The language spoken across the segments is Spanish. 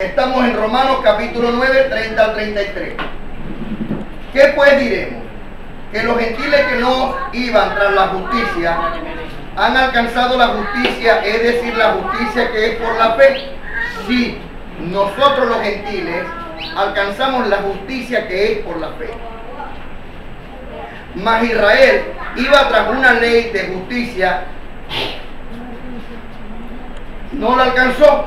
Estamos en Romanos capítulo 9, 30 al 33. ¿Qué pues diremos? Que los gentiles que no iban tras la justicia han alcanzado la justicia, es decir, la justicia que es por la fe. Sí, nosotros los gentiles alcanzamos la justicia que es por la fe. Mas Israel iba tras una ley de justicia, no la alcanzó.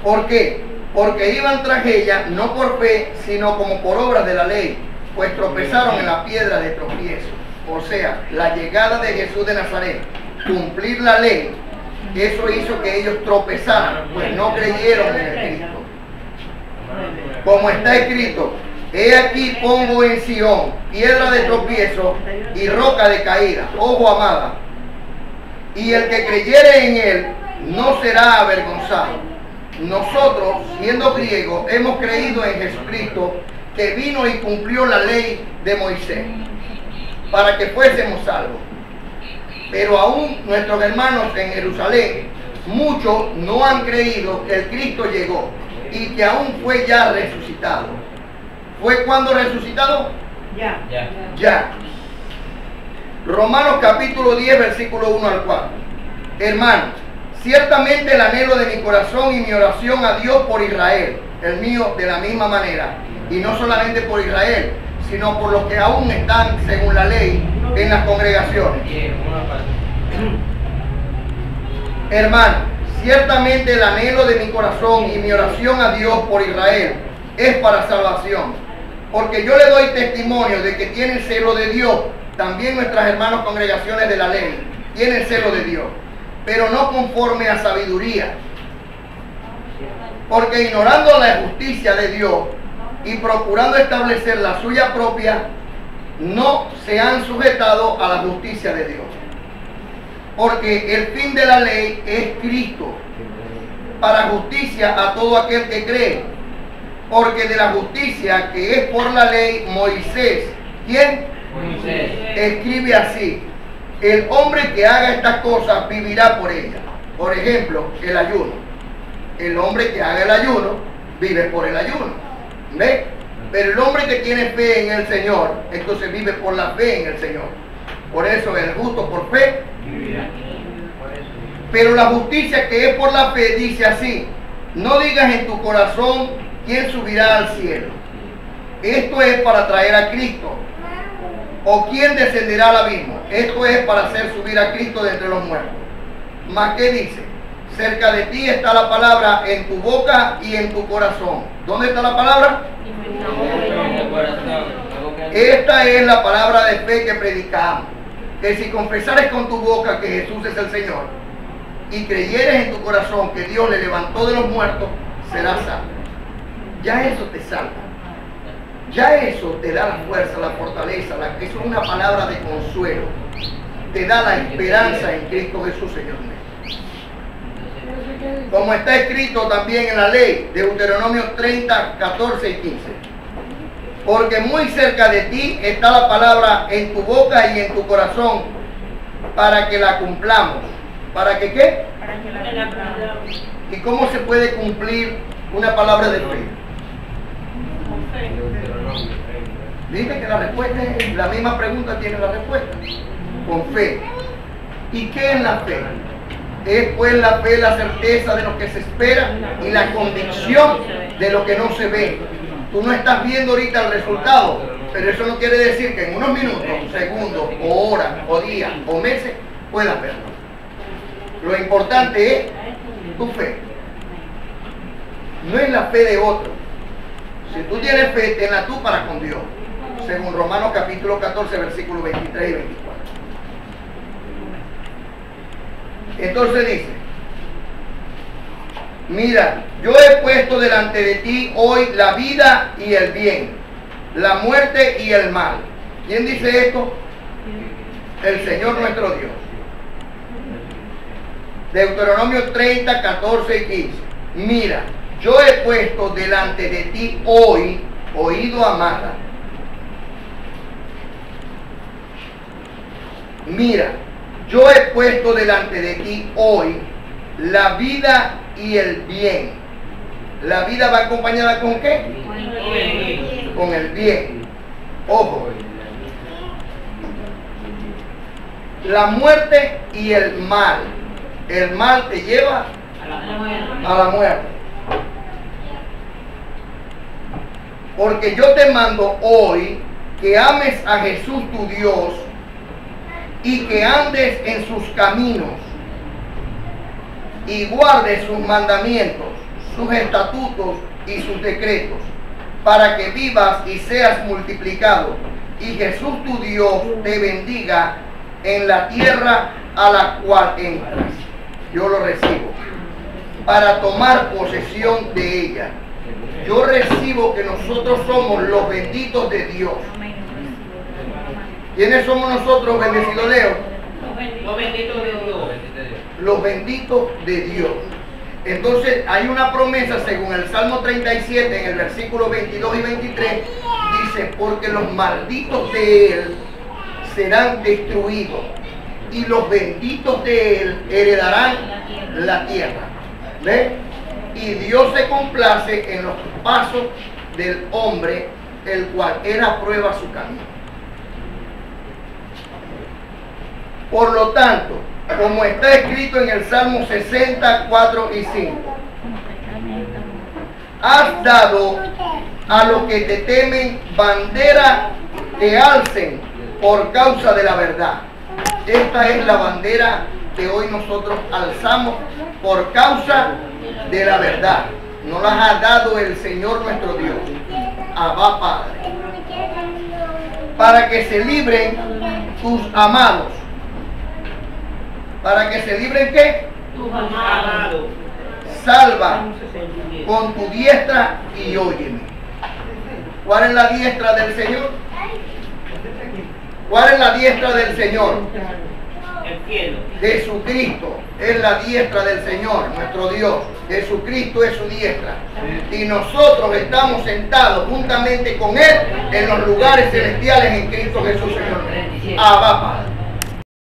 ¿Por qué? Porque iban tras ella no por fe, sino como por obras de la ley, pues tropezaron en la piedra de tropiezo. O sea, la llegada de Jesús de Nazaret, cumplir la ley, eso hizo que ellos tropezaran, pues no creyeron en el Cristo. Como está escrito: he aquí pongo en Sión piedra de tropiezo y roca de caída, ojo amada, y el que creyere en él no será avergonzado. Nosotros, siendo griegos, hemos creído en Jesucristo, que vino y cumplió la ley de Moisés, para que fuésemos salvos. Pero aún nuestros hermanos en Jerusalén, muchos no han creído que el Cristo llegó y que aún fue ya resucitado. ¿Fue cuando resucitado? Ya. Romanos capítulo 10, versículo 1 al 4. Hermanos, ciertamente el anhelo de mi corazón y mi oración a Dios por Israel, el mío de la misma manera, y no solamente por Israel, sino por los que aún están según la ley en las congregaciones. Hermano, ciertamente el anhelo de mi corazón y mi oración a Dios por Israel es para salvación, porque yo le doy testimonio de que tienen celo de Dios. También nuestras hermanas congregaciones de la ley tienen celo de Dios, pero no conforme a sabiduría, porque ignorando la justicia de Dios y procurando establecer la suya propia, no se han sujetado a la justicia de Dios. Porque el fin de la ley es Cristo, para justicia a todo aquel que cree. Porque de la justicia que es por la ley, Moisés, ¿quién? Moisés. Escribe así: el hombre que haga estas cosas vivirá por ellas. Por ejemplo, el ayuno. El hombre que haga el ayuno vive por el ayuno. ¿Ve? Pero el hombre que tiene fe en el Señor, entonces vive por la fe en el Señor. Por eso el justo por fe vivirá. Pero la justicia que es por la fe dice así: no digas en tu corazón quién subirá al cielo. Esto es para traer a Cristo. ¿O quién descenderá al abismo? Esto es para hacer subir a Cristo de entre los muertos. ¿Mas qué dice? Cerca de ti está la palabra, en tu boca y en tu corazón. ¿Dónde está la palabra? En el corazón. Esta es la palabra de fe que predicamos: que si confesares con tu boca que Jesús es el Señor y creyeres en tu corazón que Dios le levantó de los muertos, serás salvo. Ya eso te salva. Ya eso te da la fuerza, la fortaleza, eso es una palabra de consuelo. Te da la esperanza en Cristo Jesús, Señor mío. Como está escrito también en la ley, Deuteronomio 30, 14 y 15. Porque muy cerca de ti está la palabra, en tu boca y en tu corazón, para que la cumplamos. ¿Para que qué? Para que la cumplamos. ¿Y cómo se puede cumplir una palabra de fe? Dice que la respuesta es, la misma pregunta tiene la respuesta: con fe. ¿Y qué es la fe? Es pues la fe, la certeza de lo que se espera y la convicción de lo que no se ve. Tú no estás viendo ahorita el resultado, pero eso no quiere decir que en unos minutos, segundos, o horas, o días, o meses puedas verlo. Lo importante es tu fe, no es la fe de otro. Si tú tienes fe, tenla tú para con Dios, según Romanos capítulo 14, versículos 23 y 24. Entonces dice: mira, yo he puesto delante de ti hoy la vida y el bien, la muerte y el mal. ¿Quién dice esto? El Señor nuestro Dios. Deuteronomio 30, 14 y 15. Mira, yo he puesto delante de ti hoy, oído amada. Mira, yo he puesto delante de ti hoy la vida y el bien, La vida va acompañada ¿con qué? Con el bien. Ojo. La muerte y el mal. El mal te lleva a la muerte. Porque yo te mando hoy que ames a Jesús tu Dios y que andes en sus caminos y guardes sus mandamientos, sus estatutos y sus decretos, para que vivas y seas multiplicado, y Jesús tu Dios te bendiga en la tierra a la cual entras. Yo lo recibo para tomar posesión de ella. Yo recibo que nosotros somos los benditos de Dios. ¿Quiénes somos nosotros, bendecido Leo? Los benditos de Dios. Los benditos de Dios. Entonces hay una promesa según el Salmo 37 en el versículo 22 y 23. Dice, porque los malditos de él serán destruidos y los benditos de él heredarán la tierra. ¿Ve? Y Dios se complace en los pasos del hombre, el cual él aprueba su camino. Por lo tanto, como está escrito en el Salmo 64 y 5, has dado a los que te temen bandera que alcen por causa de la verdad. Esta es la bandera que hoy nosotros alzamos por causa de la verdad. Nos las ha dado el Señor nuestro Dios. Abba Padre. Para que se libren tus amados. ¿Para que se libren qué? Tus amados. Salva con tu diestra y óyeme. ¿Cuál es la diestra del Señor? ¿Cuál es la diestra del Señor? El cielo. Jesucristo es la diestra del Señor, nuestro Dios. Jesucristo es su diestra. Y nosotros estamos sentados juntamente con Él en los lugares celestiales en Cristo Jesús, Señor. Abba, Padre.